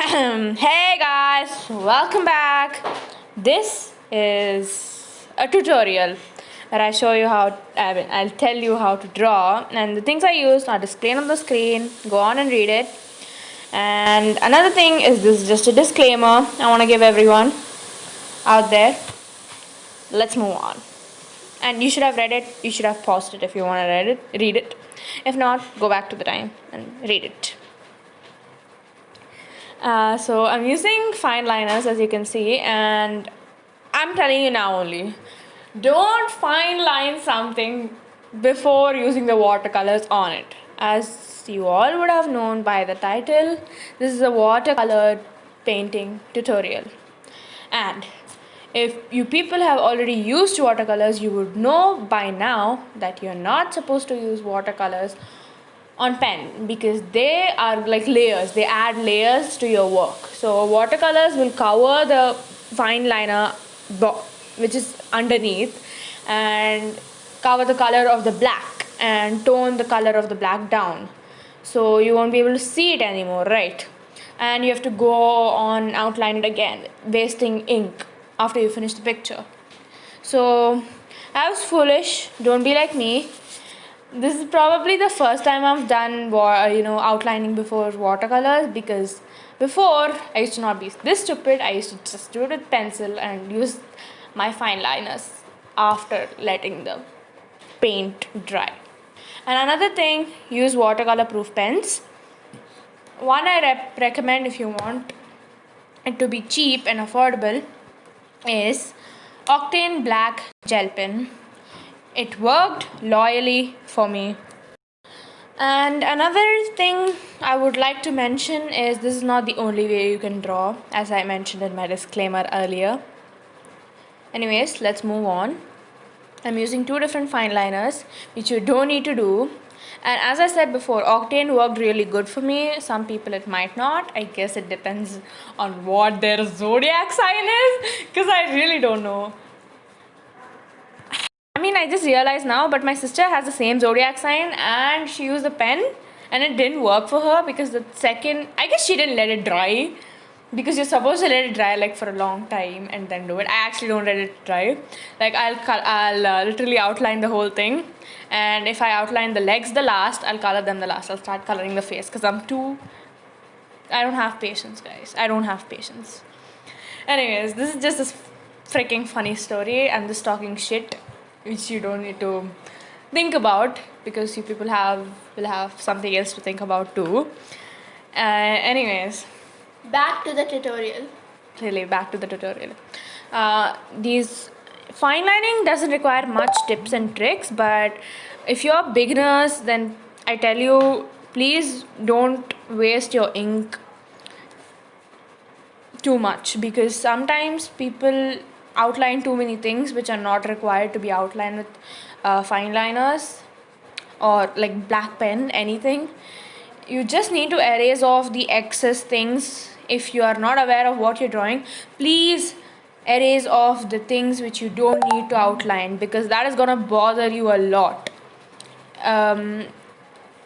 Hey guys, welcome back. This is a tutorial where I show you I'll tell you how to draw, and the things I use are displayed on the screen. Go on and read it. And another thing is, this is just a disclaimer I want to give everyone out there. Let's move on. And you should have read it. You should have paused it if you want to read it. If not, go back to the time and read it. So I'm using fine liners, as you can see, and I'm telling you now only, don't fine line something before using the watercolors on it. As you all would have known by the title, this is a watercolor painting tutorial. And if you people have already used watercolors, you would know by now that you're not supposed to use watercolors on pen, because they are like layers. They add layers to your work. So watercolors will cover the fine liner which is underneath, and cover the color of the black and tone the color of the black down, so you won't be able to see it anymore, right? And you have to go on outline it again, wasting ink after you finish the picture. So I was foolish. Don't be like me. This is probably the first time I've done outlining before watercolors, because before I used to not be this stupid. I used to just do it with pencil and use my fine liners after letting the paint dry. And another thing, use watercolor proof pens. One I recommend if you want it to be cheap and affordable is Octane Black Gel Pen. It worked loyally for me. And another thing I would like to mention is, this is not the only way you can draw, as I mentioned in my disclaimer earlier. Anyways, let's move on. I'm using two different fine liners, which you don't need to do. And as I said before, Octane worked really good for me. Some people it might not. I guess it depends on what their zodiac sign is, because I really don't know. I mean, I just realized now, but my sister has the same zodiac sign and she used a pen and it didn't work for her, because the second, I guess she didn't let it dry, because you're supposed to let it dry like for a long time and then do it. I actually don't let it dry. Like I'll literally outline the whole thing, and if I outline the legs the last, I'll color them the last. I'll start coloring the face, because I don't have patience, guys. I don't have patience. Anyways, this is just this freaking funny story. I'm just talking shit, which you don't need to think about, because you people will have something else to think about too. Anyways, back to the tutorial. Really, back to the tutorial. These fine lining doesn't require much tips and tricks, but if you're beginners, then I tell you, please don't waste your ink too much, because sometimes people outline too many things which are not required to be outlined with fine liners or like black pen, anything. You just need to erase off the excess things. If you are not aware of what you're drawing, please erase off the things which you don't need to outline, because that is gonna bother you a lot.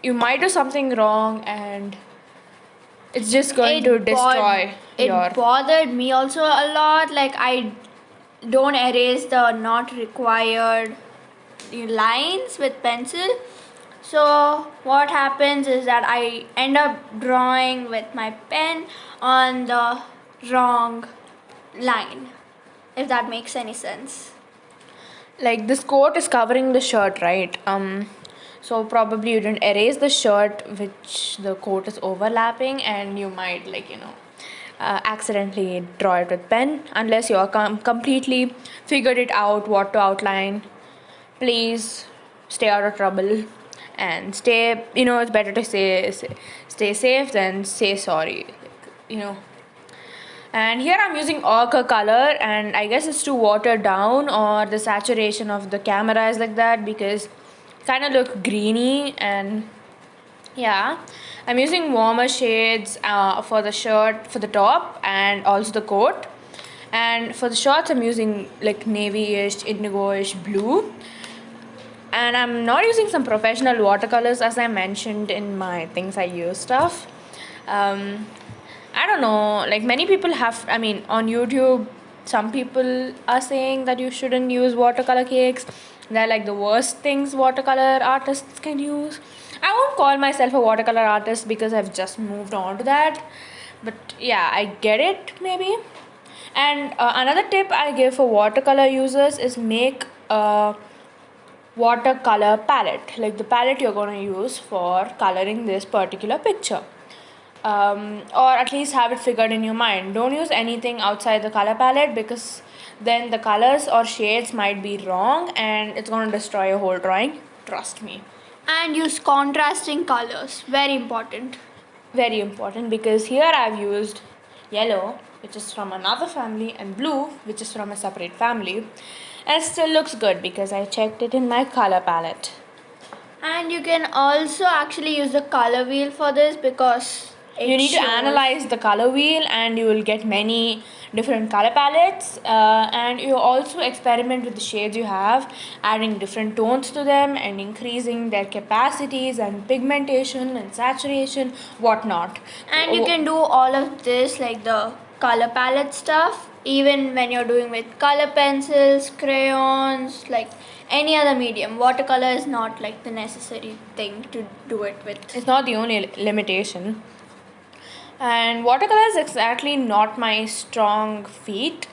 You might do something wrong and it's just going to destroy it bothered me also a lot. Like, I don't erase the not required lines with pencil. So what happens is that I end up drawing with my pen on the wrong line, if that makes any sense. Like, this coat is covering the shirt, right? So probably you didn't erase the shirt which the coat is overlapping, and you might accidentally draw it with pen, unless you are completely figured it out what to outline. Please stay out of trouble and stay, it's better to stay safe than say sorry, And here I'm using ochre color, and I guess it's too watered down, or the saturation of the camera is like that, because it kind of look greeny. And yeah, I'm using warmer shades for the shirt, for the top, and also the coat. And for the shorts, I'm using like navy-ish, indigo-ish blue. And I'm not using some professional watercolors, as I mentioned in my things I use stuff. I don't know, like many people have, I mean, on YouTube, some people are saying that you shouldn't use watercolor cakes. They're like the worst things watercolor artists can use. I won't call myself a watercolor artist because I've just moved on to that. But yeah, I get it maybe. And another tip I give for watercolor users is make a watercolor palette, like the palette you're going to use for coloring this particular picture. Or at least have it figured in your mind. Don't use anything outside the color palette because then the colors or shades might be wrong and it's going to destroy your whole drawing. Trust me. And use contrasting colors. Very important. Very important, because here I've used yellow, which is from another family, and blue, which is from a separate family, and it still looks good because I checked it in my color palette. And you can also actually use the color wheel for this because You need to analyze the color wheel and you will get many different color palettes, and you also experiment with the shades you have, adding different tones to them and increasing their capacities and pigmentation and saturation, whatnot. And you can do all of this, like the color palette stuff, even when you're doing with color pencils, crayons, like any other medium. Watercolor is not like the necessary thing to do it with. It's not the only limitation. And watercolor is exactly not my strong feat.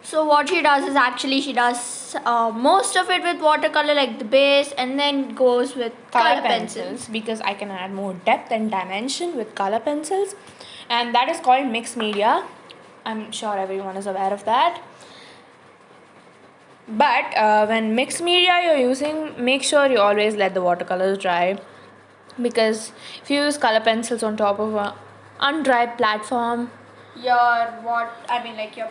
So what she does is actually she does most of it with watercolor, like the base, and then goes with color pencils. Because I can add more depth and dimension with color pencils, and that is called mixed media. I'm sure everyone is aware of that. But when mixed media you're using, make sure you always let the watercolors dry, because if you use color pencils on top of a undry platform, Your your pencil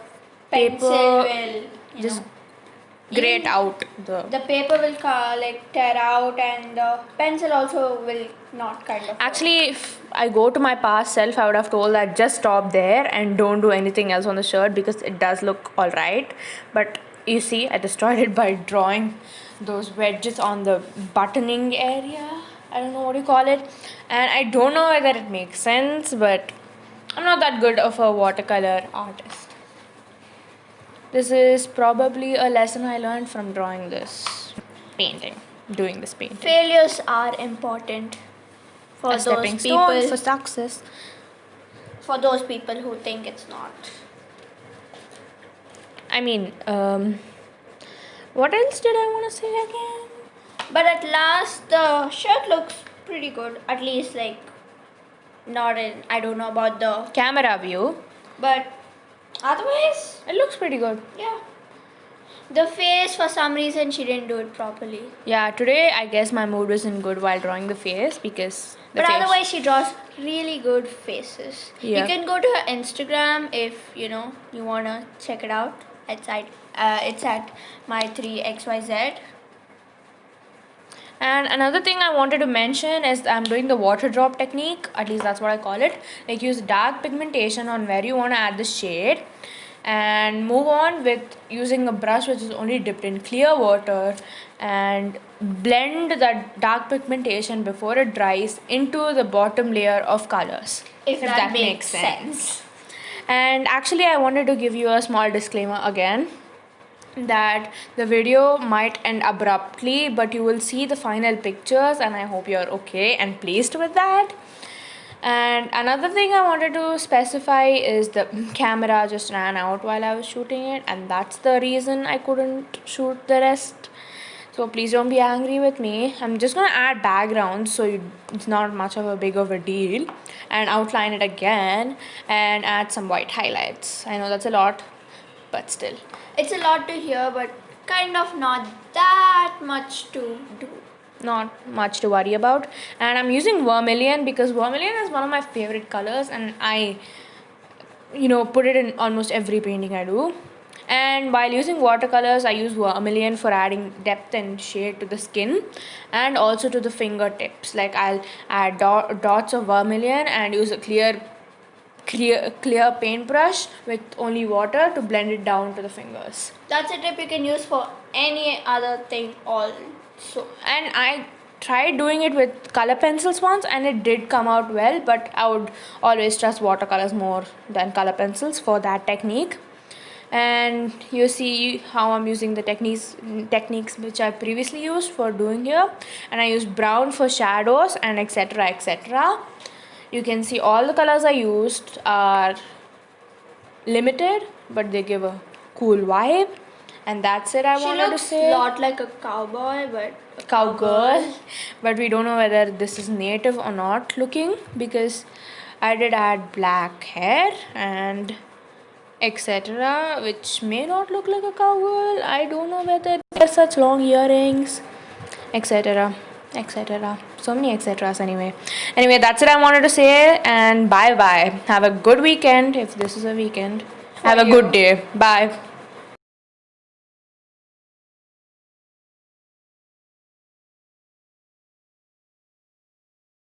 Paper will just know, grate even out the paper will tear out, and the pencil also will not kind of. Actually, if I go to my past self, I would have told that just stop there and don't do anything else on the shirt, because it does look alright. But you see, I destroyed it by drawing those wedges on the buttoning area. I don't know what you call it. And I don't know whether it makes sense, but I'm not that good of a watercolor artist. This is probably a lesson I learned from drawing this painting, doing this painting. Failures are important for A those stepping people. stone for success. For those people who think it's not. I mean, what else did I want to say again? But at last, the shirt looks pretty good. At least, not in. I don't know about the. Camera view. But otherwise, It looks pretty good. yeah. The face, for some reason, she didn't do it properly. Yeah, today I guess my mood wasn't good while drawing the face, because the But face. otherwise, she draws really good faces. Yeah. You can go to her Instagram if you wanna check it out. It's at my3xyz. And another thing I wanted to mention is I'm doing the water drop technique, at least that's what I call it. Like, use dark pigmentation on where you want to add the shade, and move on with using a brush which is only dipped in clear water, and blend that dark pigmentation before it dries into the bottom layer of colors. If that makes sense. And actually, I wanted to give you a small disclaimer again, that the video might end abruptly, but you will see the final pictures, and I hope you're okay and pleased with that. And another thing I wanted to specify is the camera just ran out while I was shooting it, and that's the reason I couldn't shoot the rest. So please don't be angry with me. I'm just gonna add backgrounds so it's not much of a big of a deal, and outline it again and add some white highlights. I know that's a lot, but still. It's a lot to hear, but kind of not that much to do. Not much to worry about. And I'm using vermilion because vermilion is one of my favorite colors, and I put it in almost every painting I do. And while using watercolors, I use vermilion for adding depth and shade to the skin and also to the fingertips. Like, I'll add dots of vermilion and use a clear paintbrush with only water to blend it down to the fingers. That's a tip you can use for any other thing also. And I tried doing it with color pencils once and it did come out well, but I would always trust watercolors more than color pencils for that technique. And you see how I'm using the techniques which I previously used for doing here, and I used brown for shadows and etc etc. You can see all the colors I used are limited, but they give a cool vibe, and that's it. I She wanted to looks say a lot like a cowboy, but a cowgirl, but we don't know whether this is native or not looking, because I did add black hair and etc, which may not look like a cowgirl. I don't know whether there's such long earrings, etc etc, so many etc's. Anyway, that's it I wanted to say, and bye bye. Have a good weekend if this is a weekend. Have a you. good day. Bye.